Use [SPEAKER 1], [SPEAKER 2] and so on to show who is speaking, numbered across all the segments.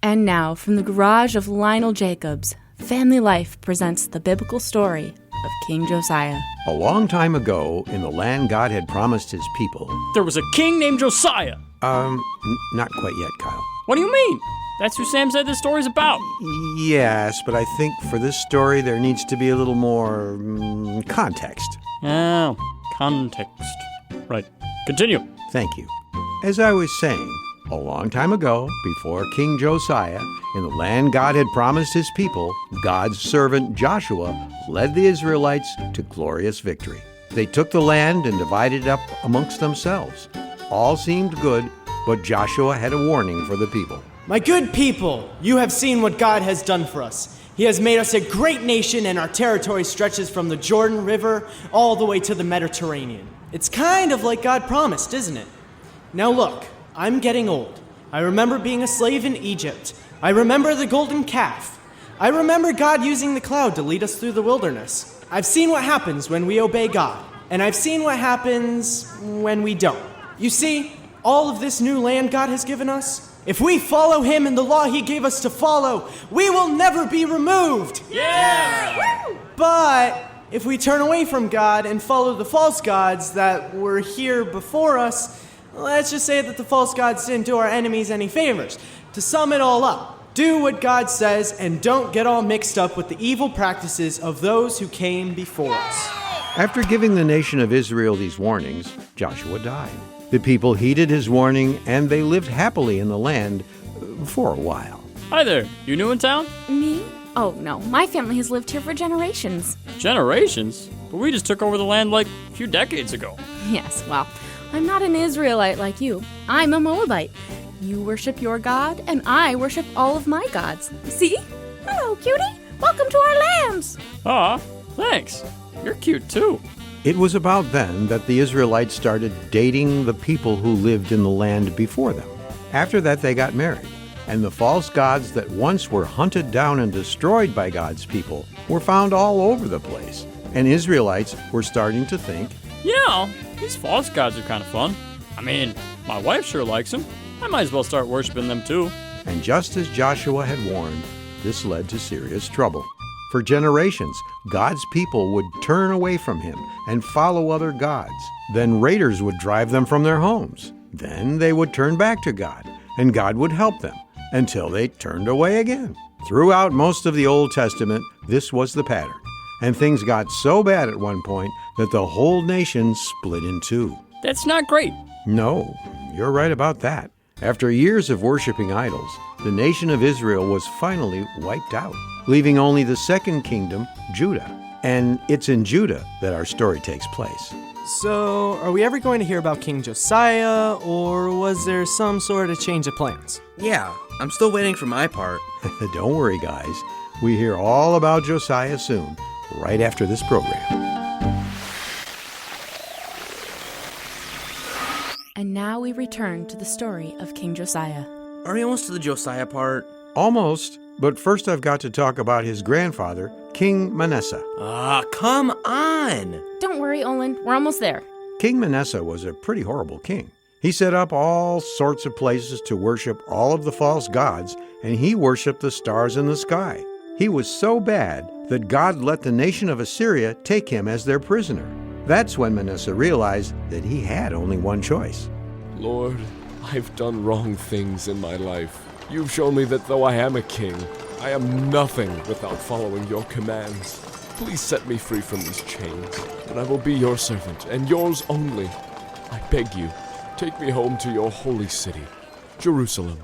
[SPEAKER 1] And now, from the garage of Lionel Jacobs, Family Life presents the biblical story of King Josiah.
[SPEAKER 2] A long time ago, in the land God had promised his people...
[SPEAKER 3] There was a king named Josiah.
[SPEAKER 2] Not quite yet, Kyle.
[SPEAKER 3] What do you mean? That's who Sam said this story's about.
[SPEAKER 2] Yes, but I think for this story there needs to be a little more context.
[SPEAKER 3] Oh, context. Right. Continue.
[SPEAKER 2] Thank you. As I was saying, a long time ago, before King Josiah, in the land God had promised his people, God's servant Joshua led the Israelites to glorious victory. They took the land and divided it up amongst themselves. All seemed good, but Joshua had a warning for the people.
[SPEAKER 4] My good people, you have seen what God has done for us. He has made us a great nation, and our territory stretches from the Jordan River all the way to the Mediterranean. It's kind of like God promised, isn't it? Now look, I'm getting old. I remember being a slave in Egypt. I remember the golden calf. I remember God using the cloud to lead us through the wilderness. I've seen what happens when we obey God, and I've seen what happens when we don't. You see, all of this new land God has given us, if we follow him and the law he gave us to follow, we will never be removed.
[SPEAKER 3] Yeah!
[SPEAKER 4] But if we turn away from God and follow the false gods that were here before us, let's just say that the false gods didn't do our enemies any favors. To sum it all up, do what God says and don't get all mixed up with the evil practices of those who came before us.
[SPEAKER 2] After giving the nation of Israel these warnings, Joshua died. The people heeded his warning, and they lived happily in the land for a while.
[SPEAKER 3] Hi there. You new in town?
[SPEAKER 1] Me? Oh, no. My family has lived here for generations.
[SPEAKER 3] Generations? But we just took over the land like a few decades ago.
[SPEAKER 1] Yes, well, I'm not an Israelite like you. I'm a Moabite. You worship your God, and I worship all of my gods. See? Hello, cutie. Welcome to our lands.
[SPEAKER 3] Aw, thanks. You're cute too.
[SPEAKER 2] It was about then that the Israelites started dating the people who lived in the land before them. After that, they got married, and the false gods that once were hunted down and destroyed by God's people were found all over the place. And Israelites were starting to think,
[SPEAKER 3] You know, these false gods are kind of fun. I mean, my wife sure likes them. I might as well start worshiping them too.
[SPEAKER 2] and just as Joshua had warned, this led to serious trouble. For generations, God's people would turn away from him and follow other gods. Then raiders would drive them from their homes. Then they would turn back to God, and God would help them until they turned away again. Throughout most of the Old Testament, this was the pattern. And things got so bad at one point that the whole nation split in two.
[SPEAKER 3] That's not great.
[SPEAKER 2] No, you're right about that. After years of worshiping idols, the nation of Israel was finally wiped out, leaving only the second kingdom, Judah. And it's in Judah that our story takes place.
[SPEAKER 4] So, are we ever going to hear about King Josiah, or was there some sort of change of plans?
[SPEAKER 5] Yeah, I'm still waiting for my part.
[SPEAKER 2] Don't worry, guys. We hear all about Josiah soon, right after this program.
[SPEAKER 1] And now we return to the story of King Josiah.
[SPEAKER 5] Are we almost to the Josiah part?
[SPEAKER 2] Almost, but first I've got to talk about his grandfather, King Manasseh.
[SPEAKER 5] Come on!
[SPEAKER 1] Don't worry, Olin. We're almost there.
[SPEAKER 2] King Manasseh was a pretty horrible king. He set up all sorts of places to worship all of the false gods, and he worshiped the stars in the sky. He was so bad that God let the nation of Assyria take him as their prisoner. That's when Manasseh realized that he had only one choice.
[SPEAKER 6] Lord, I've done wrong things in my life. You've shown me that though I am a king, I am nothing without following your commands. Please set me free from these chains, and I will be your servant, and yours only. I beg you, take me home to your holy city, Jerusalem.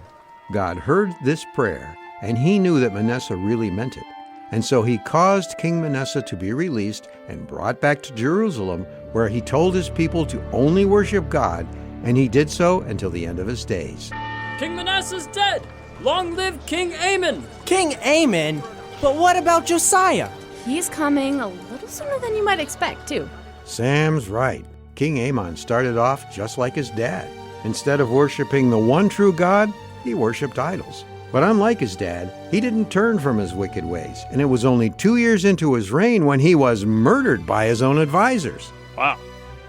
[SPEAKER 2] God heard this prayer, and he knew that Manasseh really meant it. And so he caused King Manasseh to be released and brought back to Jerusalem, where he told his people to only worship God, and he did so until the end of his days.
[SPEAKER 3] King Manasseh's dead! Long live King Ammon!
[SPEAKER 4] King Ammon? But what about Josiah?
[SPEAKER 1] He's coming a little sooner than you might expect, too.
[SPEAKER 2] Sam's right. King Ammon started off just like his dad. Instead of worshiping the one true God, he worshiped idols. But unlike his dad, he didn't turn from his wicked ways, and it was only 2 years into his reign when he was murdered by his own advisors.
[SPEAKER 3] Wow,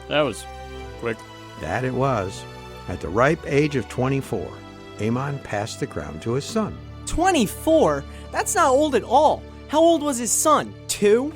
[SPEAKER 3] that was quick.
[SPEAKER 2] That it was. At the ripe age of 24, Ammon passed the crown to his son.
[SPEAKER 4] 24? That's not old at all. How old was his son? 2?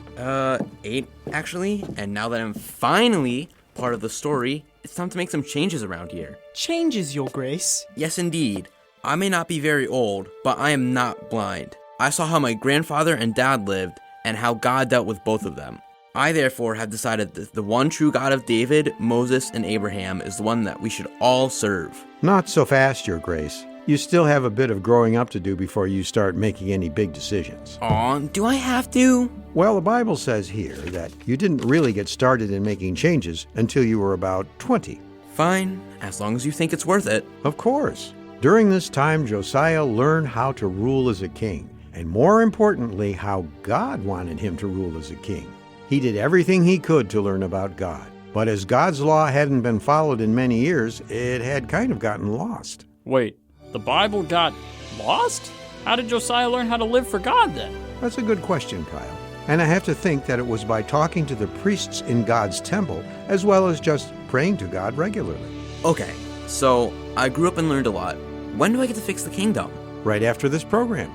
[SPEAKER 5] 8, actually. And now that I'm finally part of the story, it's time to make some changes around here.
[SPEAKER 4] Changes, Your Grace.
[SPEAKER 5] Yes, indeed. I may not be very old, but I am not blind. I saw how my grandfather and dad lived, and how God dealt with both of them. I therefore have decided that the one true God of David, Moses, and Abraham is the one that we should all serve.
[SPEAKER 2] Not so fast, Your Grace. You still have a bit of growing up to do before you start making any big decisions.
[SPEAKER 5] Aw, do I have to?
[SPEAKER 2] Well, the Bible says here that you didn't really get started in making changes until you were about 20.
[SPEAKER 5] Fine, as long as you think it's worth it.
[SPEAKER 2] Of course. During this time, Josiah learned how to rule as a king, and more importantly, how God wanted him to rule as a king. He did everything he could to learn about God. But as God's law hadn't been followed in many years, it had kind of gotten lost.
[SPEAKER 3] Wait, the Bible got lost? How did Josiah learn how to live for God then?
[SPEAKER 2] That's a good question, Kyle. And I have to think that it was by talking to the priests in God's temple, as well as just praying to God regularly.
[SPEAKER 5] Okay, so I grew up and learned a lot. When do I get to fix the kingdom?
[SPEAKER 2] Right after this program.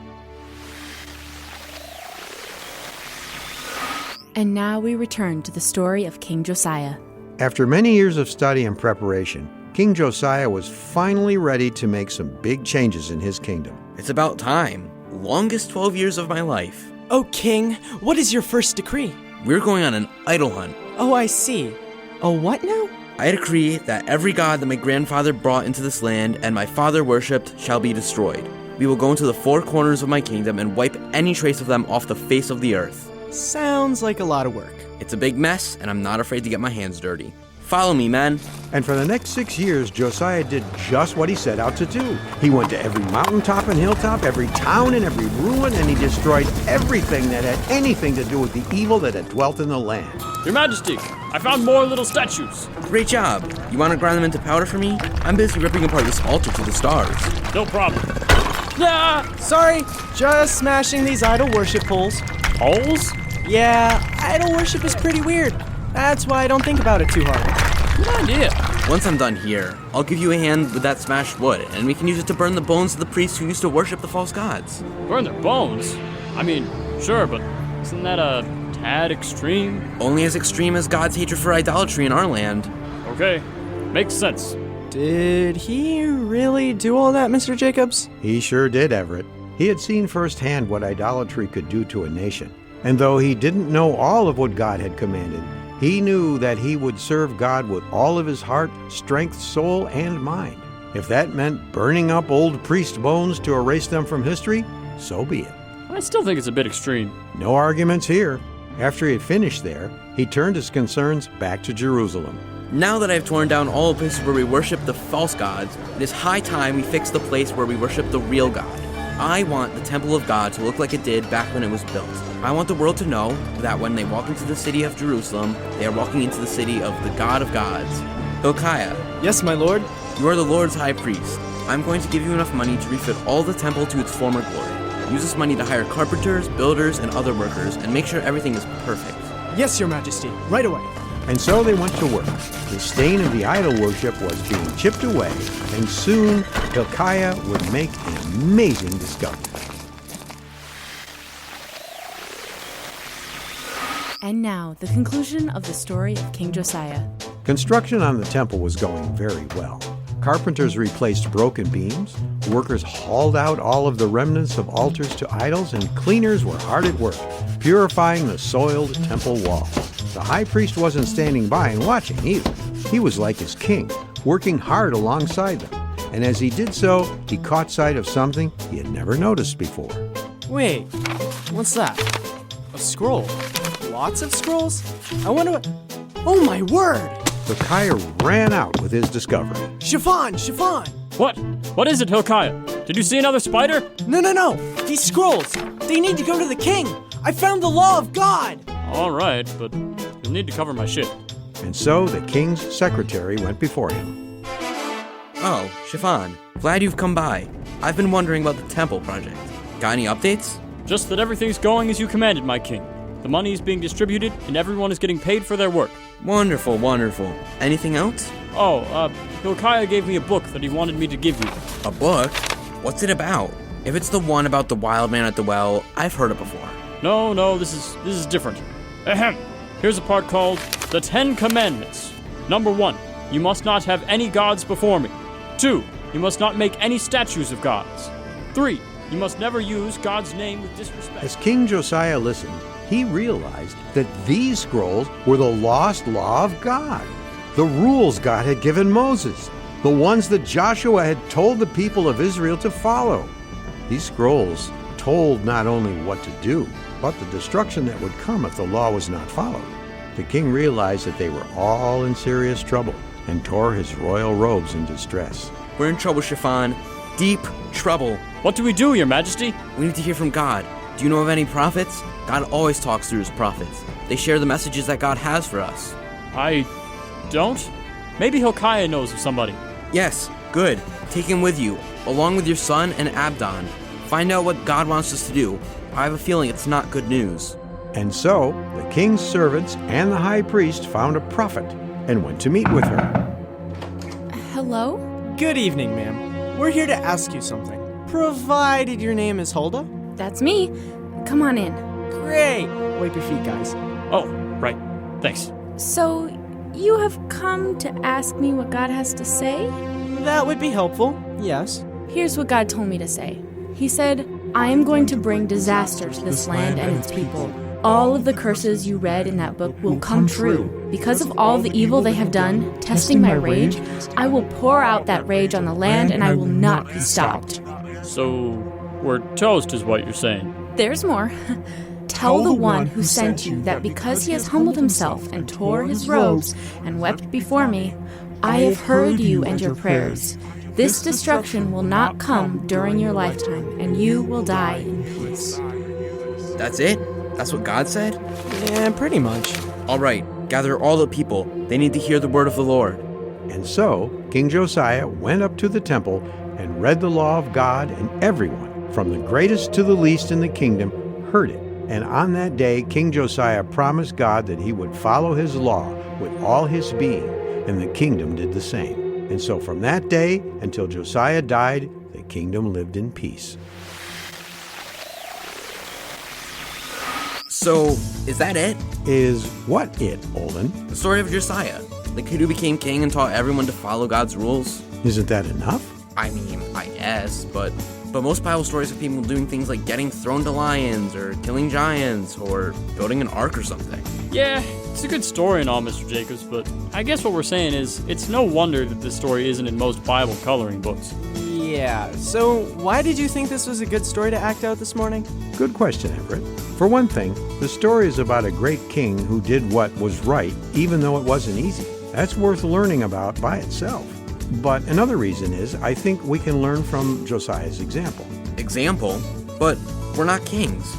[SPEAKER 1] And now we return to the story of King Josiah.
[SPEAKER 2] After many years of study and preparation, King Josiah was finally ready to make some big changes in his kingdom.
[SPEAKER 5] It's about time. Longest 12 years of my life.
[SPEAKER 4] Oh, King, what is your first decree?
[SPEAKER 5] We're going on an idol hunt.
[SPEAKER 4] Oh, I see. A what now?
[SPEAKER 5] I decree that every god that my grandfather brought into this land and my father worshipped shall be destroyed. We will go into the 4 corners of my kingdom and wipe any trace of them off the face of the earth.
[SPEAKER 4] Sounds like a lot of work.
[SPEAKER 5] It's a big mess, and I'm not afraid to get my hands dirty. Follow me, men.
[SPEAKER 2] And for the next 6 years, Josiah did just what he set out to do. He went to every mountaintop and hilltop, every town and every ruin, and he destroyed everything that had anything to do with the evil that had dwelt in the land.
[SPEAKER 3] Your Majesty, I found more little statues.
[SPEAKER 5] Great job. You want to grind them into powder for me? I'm busy ripping apart this altar to the stars.
[SPEAKER 3] No problem. Yeah!
[SPEAKER 4] Sorry, just smashing these idol worship poles.
[SPEAKER 3] Poles?
[SPEAKER 4] Yeah, idol worship is pretty weird. That's why I don't think about it too hard.
[SPEAKER 3] Good idea.
[SPEAKER 5] Once I'm done here, I'll give you a hand with that smashed wood, and we can use it to burn the bones of the priests who used to worship the false gods.
[SPEAKER 3] Burn their bones? I mean, sure, but isn't that a tad extreme?
[SPEAKER 5] Only as extreme as God's hatred for idolatry in our land.
[SPEAKER 3] Okay, makes sense.
[SPEAKER 4] Did he really do all that, Mr. Jacobs?
[SPEAKER 2] He sure did, Everett. He had seen firsthand what idolatry could do to a nation. And though he didn't know all of what God had commanded, he knew that he would serve God with all of his heart, strength, soul, and mind. If that meant burning up old priest bones to erase them from history, so be it.
[SPEAKER 3] I still think it's a bit extreme.
[SPEAKER 2] No arguments here. After he had finished there, he turned his concerns back to Jerusalem.
[SPEAKER 5] Now that I've torn down all the places where we worship the false gods, it is high time we fix the place where we worship the real God. I want the temple of God to look like it did back when it was built. I want the world to know that when they walk into the city of Jerusalem, they are walking into the city of the God of gods. Hilkiah,
[SPEAKER 4] Yes, my lord.
[SPEAKER 5] you are the Lord's high priest. I'm going to give you enough money to refit all the temple to its former glory. Use this money to hire carpenters, builders, and other workers, and make sure everything is perfect.
[SPEAKER 4] Yes, your majesty. Right away.
[SPEAKER 2] And so they went to work. The stain of the idol worship was being chipped away, and soon Hilkiah would make an amazing discovery.
[SPEAKER 1] And now, the conclusion of the story of King Josiah.
[SPEAKER 2] Construction on the temple was going very well. Carpenters replaced broken beams, workers hauled out all of the remnants of altars to idols, and cleaners were hard at work, purifying the soiled temple wall. The high priest wasn't standing by and watching either. He was like his king, working hard alongside them. And as he did so, he caught sight of something he had never noticed before.
[SPEAKER 4] Wait, what's that? A scroll. Lots of scrolls? I wonder what... Oh my word!
[SPEAKER 2] Hilkiah ran out with his discovery.
[SPEAKER 4] Chiffon! Chiffon!
[SPEAKER 3] What? What is it, Hilkiah? Did you see another spider?
[SPEAKER 4] No! These scrolls! They need to go to the king! I found the law of God!
[SPEAKER 3] All right, but you'll need to cover my shit.
[SPEAKER 2] And so the king's secretary went before him.
[SPEAKER 5] Oh, Chiffon, glad you've come by. I've been wondering about the temple project. Got any updates?
[SPEAKER 3] Just that everything's going as you commanded, my king. The money is being distributed, and everyone is getting paid for their work.
[SPEAKER 5] Wonderful, wonderful. Anything else?
[SPEAKER 3] Oh, Hilkiah gave me a book that he wanted me to give you.
[SPEAKER 5] A book? What's it about? If it's the one about the wild man at the well, I've heard it before.
[SPEAKER 3] No, this is different. Ahem. Here's a part called the 10 Commandments. Number 1, you must not have any gods before me. 2, you must not make any statues of gods. 3, you must never use God's name with disrespect.
[SPEAKER 2] As King Josiah listened, he realized that these scrolls were the lost law of God, the rules God had given Moses, the ones that Joshua had told the people of Israel to follow. These scrolls told not only what to do, but the destruction that would come if the law was not followed. The king realized that they were all in serious trouble and tore his royal robes in distress.
[SPEAKER 5] We're in trouble, Shaphan. Deep trouble.
[SPEAKER 3] What do we do, Your Majesty?
[SPEAKER 5] We need to hear from God. Do you know of any prophets? God always talks through his prophets. They share the messages that God has for us.
[SPEAKER 3] I don't? Maybe Hilkiah knows of somebody.
[SPEAKER 5] Yes, good. Take him with you, along with your son and Abdon. Find out what God wants us to do. I have a feeling it's not good news.
[SPEAKER 2] And so the king's servants and the high priest found a prophet and went to meet with her.
[SPEAKER 1] Hello?
[SPEAKER 4] Good evening, ma'am. We're here to ask you something. Provided your name is Huldah?
[SPEAKER 1] That's me. Come on in.
[SPEAKER 4] Great! Wipe your feet, guys.
[SPEAKER 3] Oh, right. Thanks.
[SPEAKER 1] So, you have come to ask me what God has to say?
[SPEAKER 4] That would be helpful, yes.
[SPEAKER 1] Here's what God told me to say. He said, I am going to bring disaster to this land and its people. All of the curses you read in that book will come true. Because of all the evil they have done, testing my rage, I will pour out that rage on the land and I will not be stopped.
[SPEAKER 3] So, we're toast is what you're saying.
[SPEAKER 1] There's more. Tell the one who sent you that because he has humbled himself and tore his robes and wept before me, I have heard you and your prayers. This destruction will not come during your lifetime, and you will die in peace.
[SPEAKER 5] That's it? That's what God said?
[SPEAKER 4] Yeah, pretty much.
[SPEAKER 5] All right, gather all the people. They need to hear the word of the Lord.
[SPEAKER 2] And so King Josiah went up to the temple and read the law of God, and everyone, from the greatest to the least in the kingdom, heard it. And on that day, King Josiah promised God that he would follow his law with all his being, and the kingdom did the same. And so from that day until Josiah died, the kingdom lived in peace.
[SPEAKER 5] So, is that it?
[SPEAKER 2] Is what it, Olin?
[SPEAKER 5] The story of Josiah, the kid who became king and taught everyone to follow God's rules?
[SPEAKER 2] Isn't that enough?
[SPEAKER 5] I mean, I guess, but most Bible stories have people doing things like getting thrown to lions, or killing giants, or building an ark or something.
[SPEAKER 3] Yeah, it's a good story and all, Mr. Jacobs, but I guess what we're saying is it's no wonder that this story isn't in most Bible coloring books.
[SPEAKER 4] Yeah, so why did you think this was a good story to act out this morning?
[SPEAKER 2] Good question, Everett. For one thing, the story is about a great king who did what was right, even though it wasn't easy. That's worth learning about by itself. But another reason is I think we can learn from Josiah's example.
[SPEAKER 5] Example? But we're not kings.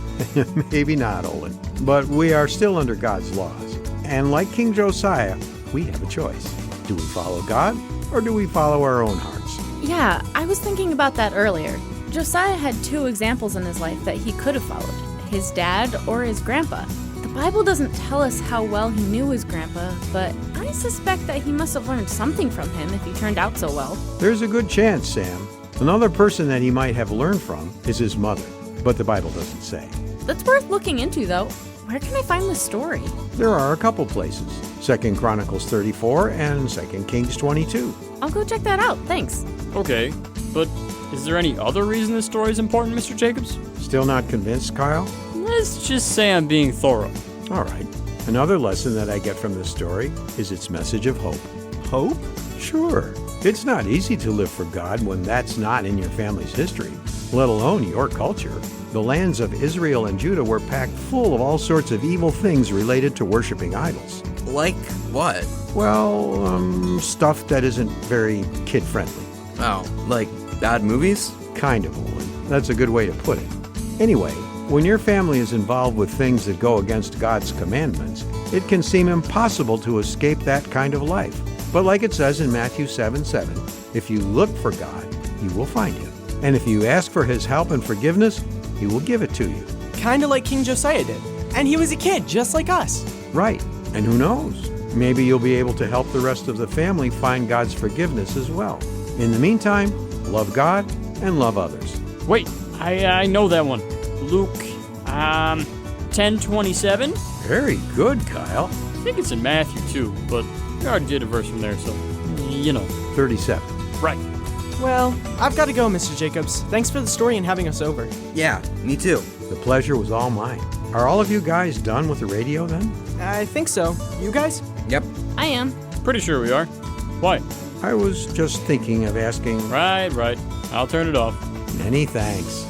[SPEAKER 2] Maybe not, Olin. But we are still under God's laws. And like King Josiah, we have a choice. Do we follow God, or do we follow our own hearts?
[SPEAKER 1] Yeah, I was thinking about that earlier. Josiah had two examples in his life that he could have followed, his dad or his grandpa. The Bible doesn't tell us how well he knew his grandpa, but I suspect that he must have learned something from him if he turned out so well.
[SPEAKER 2] There's a good chance, Sam. Another person that he might have learned from is his mother, but the Bible doesn't say.
[SPEAKER 1] That's worth looking into, though. Where can I find this story?
[SPEAKER 2] There are a couple places, 2 Chronicles 34 and 2 Kings 22.
[SPEAKER 1] I'll go check that out, thanks.
[SPEAKER 3] Okay, but is there any other reason this story is important, Mr. Jacobs?
[SPEAKER 2] Still not convinced, Kyle?
[SPEAKER 3] Let's just say I'm being thorough.
[SPEAKER 2] All right. Another lesson that I get from this story is its message of hope.
[SPEAKER 4] Hope?
[SPEAKER 2] Sure. It's not easy to live for God when that's not in your family's history, let alone your culture. The lands of Israel and Judah were packed full of all sorts of evil things related to worshiping idols.
[SPEAKER 5] Like what?
[SPEAKER 2] Well, stuff that isn't very kid-friendly.
[SPEAKER 5] Oh, like bad movies?
[SPEAKER 2] Kind of, Olin. That's a good way to put it. Anyway, when your family is involved with things that go against God's commandments, it can seem impossible to escape that kind of life. But like it says in Matthew 7:7, if you look for God, you will find him. And if you ask for his help and forgiveness, he will give it to you.
[SPEAKER 4] Kinda like King Josiah did. And he was a kid, just like us.
[SPEAKER 2] Right. And who knows? Maybe you'll be able to help the rest of the family find God's forgiveness as well. In the meantime, love God and love others.
[SPEAKER 3] Wait, I know that one. Luke, 10:27.
[SPEAKER 2] Very good, Kyle.
[SPEAKER 3] I think it's in Matthew too, but we already did a verse from there, so,
[SPEAKER 2] 37.
[SPEAKER 3] Right.
[SPEAKER 4] Well, I've got to go, Mr. Jacobs. Thanks for the story and having us over.
[SPEAKER 5] Yeah, me too.
[SPEAKER 2] The pleasure was all mine. Are all of you guys done with the radio then?
[SPEAKER 4] I think so. You guys?
[SPEAKER 5] Yep.
[SPEAKER 1] I am.
[SPEAKER 3] Pretty sure we are. Why?
[SPEAKER 2] I was just thinking of asking.
[SPEAKER 3] Right. I'll turn it off.
[SPEAKER 2] Many thanks.